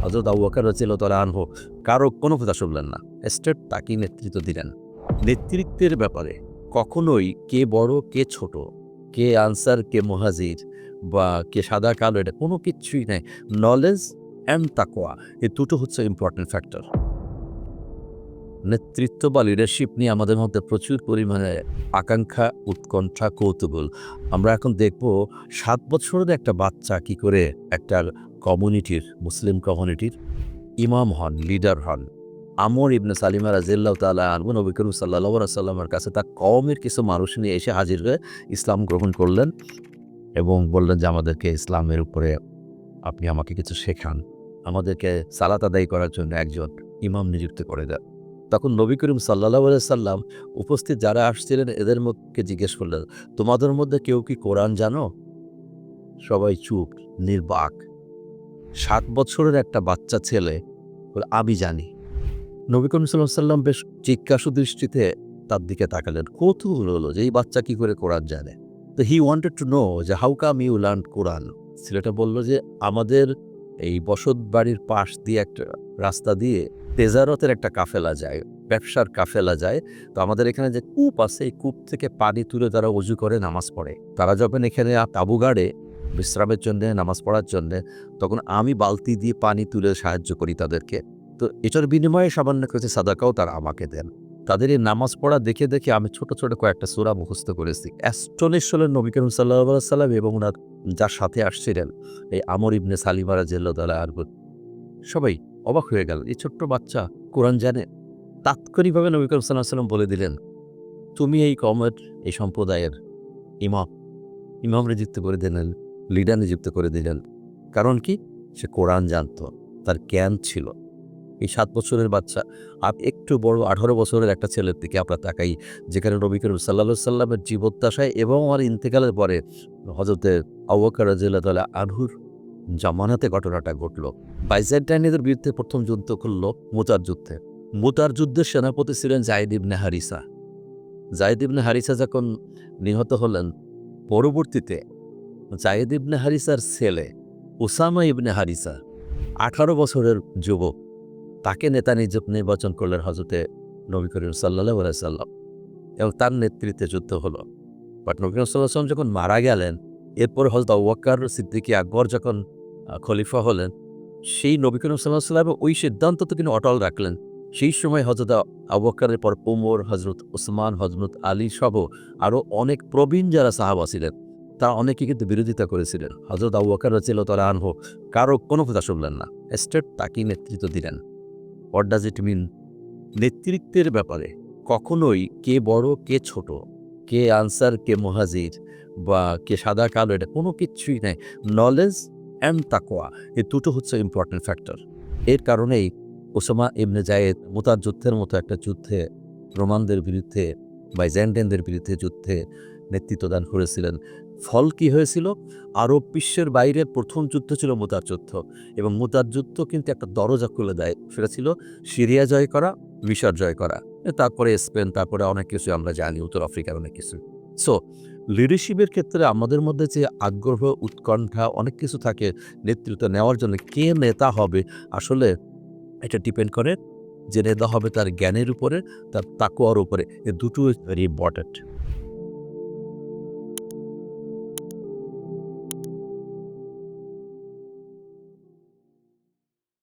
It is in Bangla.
হযরত আবু বকর রাদিয়াল্লাহু তাআলা আনহু কারো কোনো কথা শুনলেন না। স্ট্রেট তাকেই নেতৃত্ব দিলেন। নেতৃত্বের ব্যাপারে কখনোই কে বড়, কে ছোট, কে আনসার, কে মুহাজির বা কে সাদা কালো এটা কোনো কিচ্ছুই নাই। নলেজ অ্যান্ড তাকওয়া এই দুটো হচ্ছে ইম্পোর্টেন্ট ফ্যাক্টর। নেতৃত্ব বা লিডারশিপ নিয়ে আমাদের মধ্যে প্রচুর পরিমাণে আকাঙ্ক্ষা, উৎকণ্ঠা, কৌতূহল। আমরা এখন দেখব ৭ বছরের একটা বাচ্চা কি করে একটা কমিউনিটির, মুসলিম কমিউনিটির ইমাম হন, লিডার হন। আমর ইবনে সালিমা রাদিয়াল্লাহু তাআলা আনহু নবী করিম সাল্লাল্লাহু আলাইহি ওয়াসাল্লামের কাছে তার কওমের কিছু মানুষ নিয়ে এসে হাজির হয়ে ইসলাম গ্রহণ করলেন এবং বললেন যে, "আমাদেরকে ইসলামের উপরে আপনি আমাকে কিছু শেখান। আমাদেরকে সালাত আদায় করার জন্য একজন ইমাম নিযুক্ত করে দেন।" তখন নবী করিম সাল্লাল্লাহু আলাইহি সাল্লাম উপস্থিত যারা আসছিলেন এদের মুখকে জিজ্ঞেস করলেন, "তোমাদের মধ্যে কেউ কি কোরআন জানো?" সবাই চুপ, নির্বাক। ৭ বছরের একটা বাচ্চা ছেলে বলে, "আমি জানি।" নবী করিম সাল্লাল্লাহু আলাইহি সাল্লাম বেশ জিজ্ঞাসু দৃষ্টিতে তার দিকে তাকালেন। কৌতূহল হলো যে এই বাচ্চা কি করে কোরআন জানে। তো হি ওয়ান্টেড টু নো যে হাউ কাম ইউ লার্ন কোরআন। ছেলেটা বলল যে, "আমাদের এই বসত বাড়ির পাশ দিয়ে একটা রাস্তা দিয়ে তেজারতের একটা কাফেলা যায়, ব্যবসার কাফেলা যায়। তো আমাদের এখানে যে কূপ আছে এই কূপ থেকে পানি তুলে তারা ওযু করে নামাজ পড়ে। তারা যখন এখানে তাঁবু গাড়ে বিশ্রামের জন্যে, নামাজ পড়ার জন্যে, তখন আমি বালতি দিয়ে পানি তুলে সাহায্য করি তাদেরকে। তো এটার বিনিময়ে সামান্য কিছু সাদাকাও তারা আমাকে দেন। তাদের এই নামাজ পড়া দেখে, দেখে আমি ছোট, ছোট কয়েকটা সূরা মুখস্থ করেছি।" অ্যাস্টনিশ হলেন নবী করিম সাল্লাল্লাহু আলাইহি সাল্লাম এবং উনার যার সাথে আসছিলেন এই আমর ইবনে সালিমা রাদিয়াল্লাহু তাআলা আনহু। সবাই অবাক হয়ে গেল। এই ছোট্ট বাচ্চা কোরআন জানে? তাৎক্ষণিকভাবে নবী করিম সাল্লাল্লাহু আলাইহি সাল্লাম বলে দিলেন, "তুমি এই কওমের, এই সম্প্রদায়ের ইমাম।" ইমাম নিযুক্ত করে দিলেন, লিডার নিযুক্ত করে দিলেন। কারণ কি? সে কোরআন জানত, তার জ্ঞান ছিল। এই ৭ বছরের বাচ্চা আর একটু বড় ১৮ বছরের একটা ছেলের দিকে আমরা তাকাই, যেখানে নবী করিম সাল্লাল্লাহু আলাইহি সাল্লামের জীবদ্দশায় এবং ওনার ইন্তেকালের পরে হযরতে আবু বকর রাদিয়াল্লাহু তাআলা আনহুর জামানাতে ঘটনাটা ঘটল। বাইজেন্টাইনদের বিরুদ্ধে ১ম যুদ্ধ করল মুতার যুদ্ধে। মুতার যুদ্ধের সেনাপতি ছিলেন যায়েদ ইবনে হারিসা। যায়েদ ইবনে হারিসা যখন নিহত হলেন, পরবর্তীতে যায়েদ ইবনে হারিসার ছেলে উসামা ইবনে হারিসা ১৮ বছরের যুবক, তাকে নেতা নির্বাচন করলেন হযরতে নবী করিম সাল্লাল্লাহু আলাইহি সাল্লাম এবং তার নেতৃত্বে যুদ্ধ হলো। বাট নবী করিম সাল্লাল্লাহু আলাইহি সাল্লাম যখন মারা গেলেন, এরপর হযরত আবু বকর সিদ্দিক আকবর যখন খলিফা হলেন, সেই নবী করিম সাল্লাল্লাহু আলাইহি সাল্লাম ওই সিদ্ধান্ত তো তিনি অটল রাখলেন। সেই সময় হযরত আবু বকরের পর ওমর, হযরত ওসমান, হযরত আলী সহ আরও অনেক প্রবীণ যারা সাহাবা ছিলেন, তারা অনেকে কিন্তু বিরোধিতা করেছিলেন। হযরত আবু বকর রাদিয়াল্লাহু তাআলা আনহু কারো কোনো কথা শুনলেন না। স্ট্রেট তাকেই নেতৃত্ব দিলেন। হোয়াট ডাজ ইট মিন? নেতৃত্বের ব্যাপারে কখনোই কে বড়, কে ছোট, কে আনসার, কে মুহাজির বা কে সাদা কালো এটা কোনো কিচ্ছুই নাই। নলেজ অ্যান্ড তাকওয়া এই দুটো হচ্ছে ইম্পর্টেন্ট ফ্যাক্টর। এর কারণেই ওসামা ইবনে যায়েদ মুতার যুদ্ধের মতো একটা যুদ্ধে রোমানদের বিরুদ্ধে, বাইজেন্টাইনদের বিরুদ্ধে যুদ্ধে নেতৃত্ব দান করেছিলেন। ফল কি হয়েছিল? আরব বিশ্বের বাইরের ১ম যুদ্ধ ছিল মুতার যুদ্ধ এবং মুতার যুদ্ধ কিন্তু একটা দরজা খুলে দেয়। সেটা ছিল সিরিয়া জয় করা, মিশর জয় করা। তারপরে স্পেন, তারপরে অনেক কিছু আমরা জানি, উত্তর আফ্রিকার অনেক কিছু। সো লিডারশিপের ক্ষেত্রে আমাদের মধ্যে যে আগ্রহ, উৎকণ্ঠা অনেক কিছু থাকে নেতৃত্ব নেওয়ার জন্য। কে নেতা হবে আসলে এটা ডিপেন্ড করে যে নেতা হবে তার জ্ঞানের উপরে, তার তাকওয়ার উপরে। এ দুটো ইজ ভেরি ইম্পর্টেন্ট।